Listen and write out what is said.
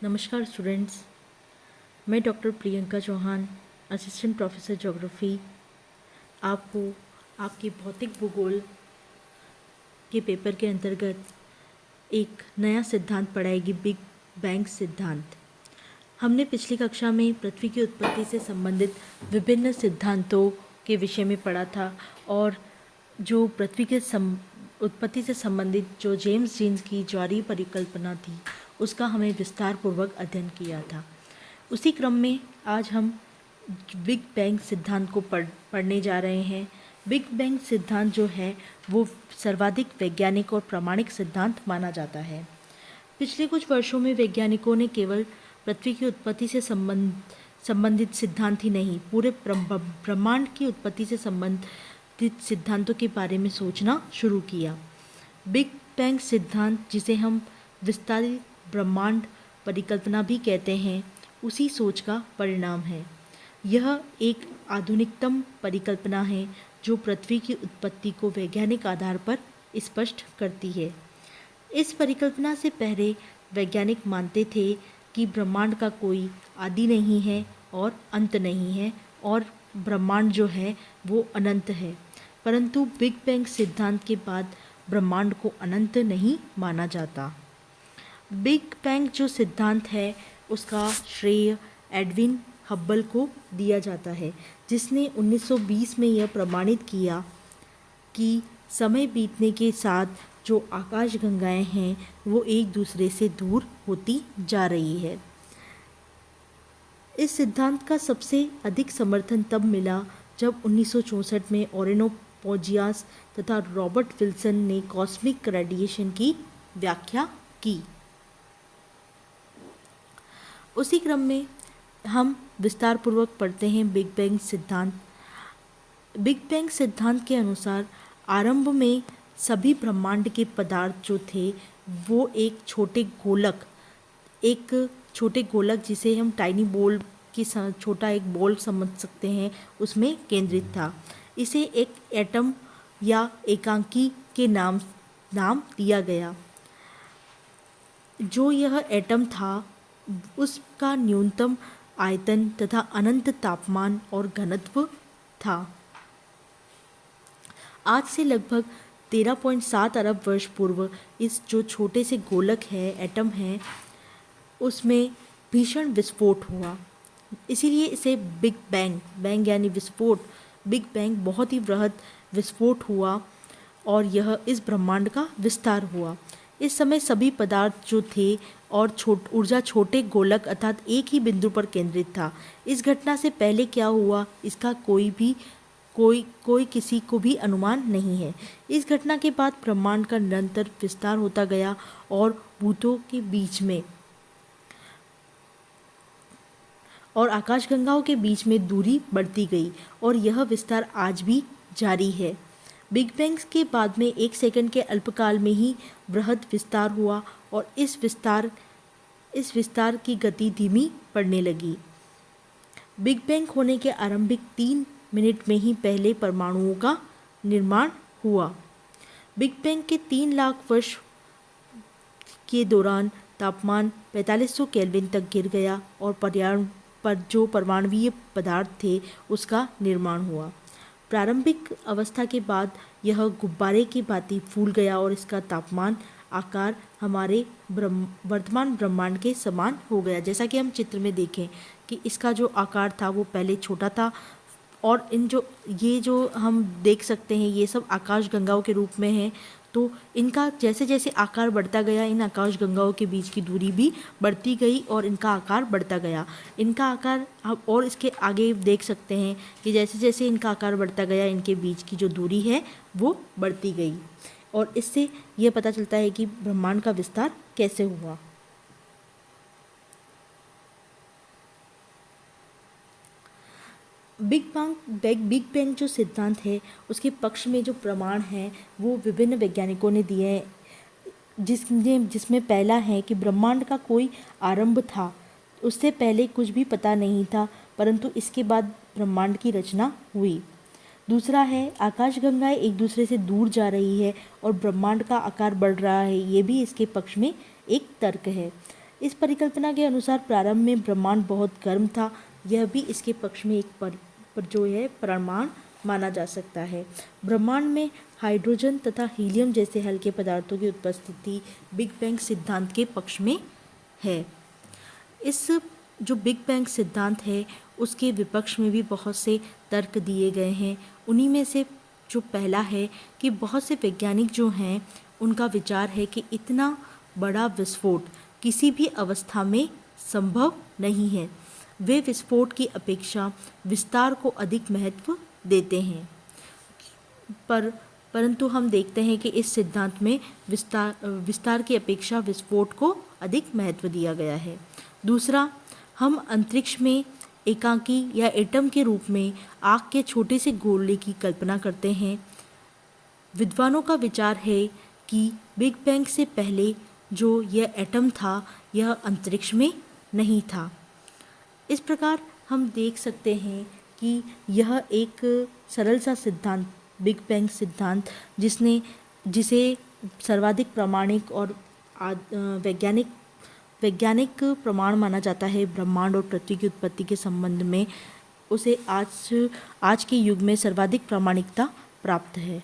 नमस्कार स्टूडेंट्स, मैं doctor Priyanka Chauhan, assistant professor geography, आपको आपके भौतिक भूगोल के पेपर के अंतर्गत एक नया सिद्धांत पढ़ाएगी, बिग बैंग सिद्धांत। हमने पिछली कक्षा में पृथ्वी की उत्पत्ति से संबंधित विभिन्न सिद्धांतों के विषय में पढ़ा था और जो पृथ्वी के उत्पत्ति से संबंधित जो जेम्स जीन्स की ज्वारीय परिकल्पना थी उसका हमें विस्तार पूर्वक अध्ययन किया था। उसी क्रम में आज हम बिग बैंग सिद्धांत को पढ़ने जा रहे हैं। बिग बैंग सिद्धांत जो है वो सर्वाधिक वैज्ञानिक और प्रामाणिक सिद्धांत माना जाता है। पिछले कुछ वर्षों में वैज्ञानिकों ने केवल पृथ्वी की उत्पत्ति से संबंधित सिद्धांत ही नहीं, पूरे ब्रह्मांड की उत्पत्ति से संबंधित सिद्धांतों के बारे में सोचना शुरू किया। बिग बैंग सिद्धांत, जिसे हम विस्तारित ब्रह्मांड परिकल्पना भी कहते हैं, उसी सोच का परिणाम है। यह एक आधुनिकतम परिकल्पना है जो पृथ्वी की उत्पत्ति को वैज्ञानिक आधार पर स्पष्ट करती है। इस परिकल्पना से पहले वैज्ञानिक मानते थे कि ब्रह्मांड का कोई आदि नहीं है और अंत नहीं है और ब्रह्मांड जो है वो अनंत है। परंतु बिग बैंग सिद्धांत के बाद ब्रह्मांड को अनंत नहीं माना जाता। बिग बैंग जो सिद्धांत है उसका श्रेय एडविन हब्बल को दिया जाता है, जिसने 1920 में यह प्रमाणित किया कि समय बीतने के साथ जो आकाशगंगाएं हैं वो एक दूसरे से दूर होती जा रही है। इस सिद्धांत का सबसे अधिक समर्थन तब मिला जब 1964 में ओरेनोपोजियास तथा रॉबर्ट विल्सन ने कॉस्मिक रेडिएशन की व्याख्या की। उसी क्रम में हम विस्तार पूर्वक पढ़ते हैं बिग बैंग सिद्धांत। बिग बैंग सिद्धांत के अनुसार आरंभ में सभी ब्रह्मांड के पदार्थ जो थे वो एक छोटे गोलक जिसे हम टाइनी बॉल की छोटा एक बॉल समझ सकते हैं, उसमें केंद्रित था। इसे एक एटम या एकांकी के नाम दिया गया। जो यह एटम था उसका न्यूनतम आयतन तथा अनंत तापमान और घनत्व था। आज से लगभग 13.7 अरब वर्ष पूर्व इस जो छोटे से गोलक है, एटम है, उसमें भीषण विस्फोट हुआ। इसीलिए इसे बिग बैंग यानी विस्फोट, बिग बैंग बहुत ही बृहद विस्फोट हुआ और यह इस ब्रह्मांड का विस्तार हुआ। इस समय सभी पदार्थ जो थे और ऊर्जा छोटे गोलक अर्थात एक ही बिंदु पर केंद्रित था। इस घटना से पहले क्या हुआ इसका कोई किसी को भी अनुमान नहीं है। इस घटना के बाद ब्रह्मांड का निरंतर विस्तार होता गया और भूतों के बीच में और आकाशगंगाओं के बीच में दूरी बढ़ती गई और यह विस्तार आज भी जारी है। बिग बैंग के बाद में 1 सेकंड के अल्पकाल में ही बृहद विस्तार हुआ और इस विस्तार की गति धीमी पड़ने लगी। बिग बैंग होने के आरंभिक 3 मिनट में ही पहले परमाणुओं का निर्माण हुआ। बिग बैंग के 3 लाख वर्ष के दौरान तापमान 4500 केल्विन तक गिर गया और जो परमाणुीय पदार्थ थे उसका निर्माण हुआ। प्रारंभिक अवस्था के बाद यह गुब्बारे की भांति फूल गया और इसका तापमान आकार हमारे वर्तमान ब्रह्मांड के समान हो गया। जैसा कि हम चित्र में देखें कि इसका जो आकार था वो पहले छोटा था और ये जो हम देख सकते हैं ये सब आकाशगंगाओं के रूप में हैं। तो इनका जैसे जैसे आकार बढ़ता गया इन आकाशगंगाओं के बीच की दूरी भी बढ़ती गई और इनका आकार बढ़ता गया। इनका आकार और इसके आगे देख सकते हैं कि जैसे जैसे इनका आकार बढ़ता गया इनके बीच की जो दूरी है वो बढ़ती गई और इससे ये पता चलता है कि ब्रह्मांड का विस्तार कैसे हुआ। बिग बैंग जो सिद्धांत है उसके पक्ष में जो प्रमाण हैं वो विभिन्न वैज्ञानिकों ने दिए हैं, जिसमें पहला है कि ब्रह्मांड का कोई आरंभ था, उससे पहले कुछ भी पता नहीं था, परंतु इसके बाद ब्रह्मांड की रचना हुई। दूसरा है आकाशगंगाएं एक दूसरे से दूर जा रही है और ब्रह्मांड का आकार बढ़ रहा है, ये भी इसके पक्ष में एक तर्क है। इस परिकल्पना के अनुसार प्रारंभ में ब्रह्मांड बहुत गर्म था। यह भी इसके पक्ष में एक पर जो है प्रमाण माना जा सकता है। ब्रह्मांड में हाइड्रोजन तथा हीलियम जैसे हल्के पदार्थों की उपस्थिति बिग बैंग सिद्धांत के पक्ष में है। इस जो बिग बैंग सिद्धांत है उसके विपक्ष में भी बहुत से तर्क दिए गए हैं। उन्हीं में से जो पहला है कि बहुत से वैज्ञानिक जो हैं उनका विचार है कि इतना बड़ा विस्फोट किसी भी अवस्था में संभव नहीं है। वे विस्फोट की अपेक्षा विस्तार को अधिक महत्व देते हैं। परंतु हम देखते हैं कि इस सिद्धांत में विस्तार की अपेक्षा विस्फोट को अधिक महत्व दिया गया है। दूसरा, हम अंतरिक्ष में एकाकी या एटम के रूप में आग के छोटे से गोले की कल्पना करते हैं। विद्वानों का विचार है कि बिग बैंग से पहले जो यह एटम था यह अंतरिक्ष में नहीं था। इस प्रकार हम देख सकते हैं कि यह एक सरल सा सिद्धांत बिग बैंग सिद्धांत जिसे सर्वाधिक प्रामाणिक और वैज्ञानिक प्रमाण माना जाता है ब्रह्मांड और पृथ्वी की उत्पत्ति के संबंध में, उसे आज के युग में सर्वाधिक प्रामाणिकता प्राप्त है।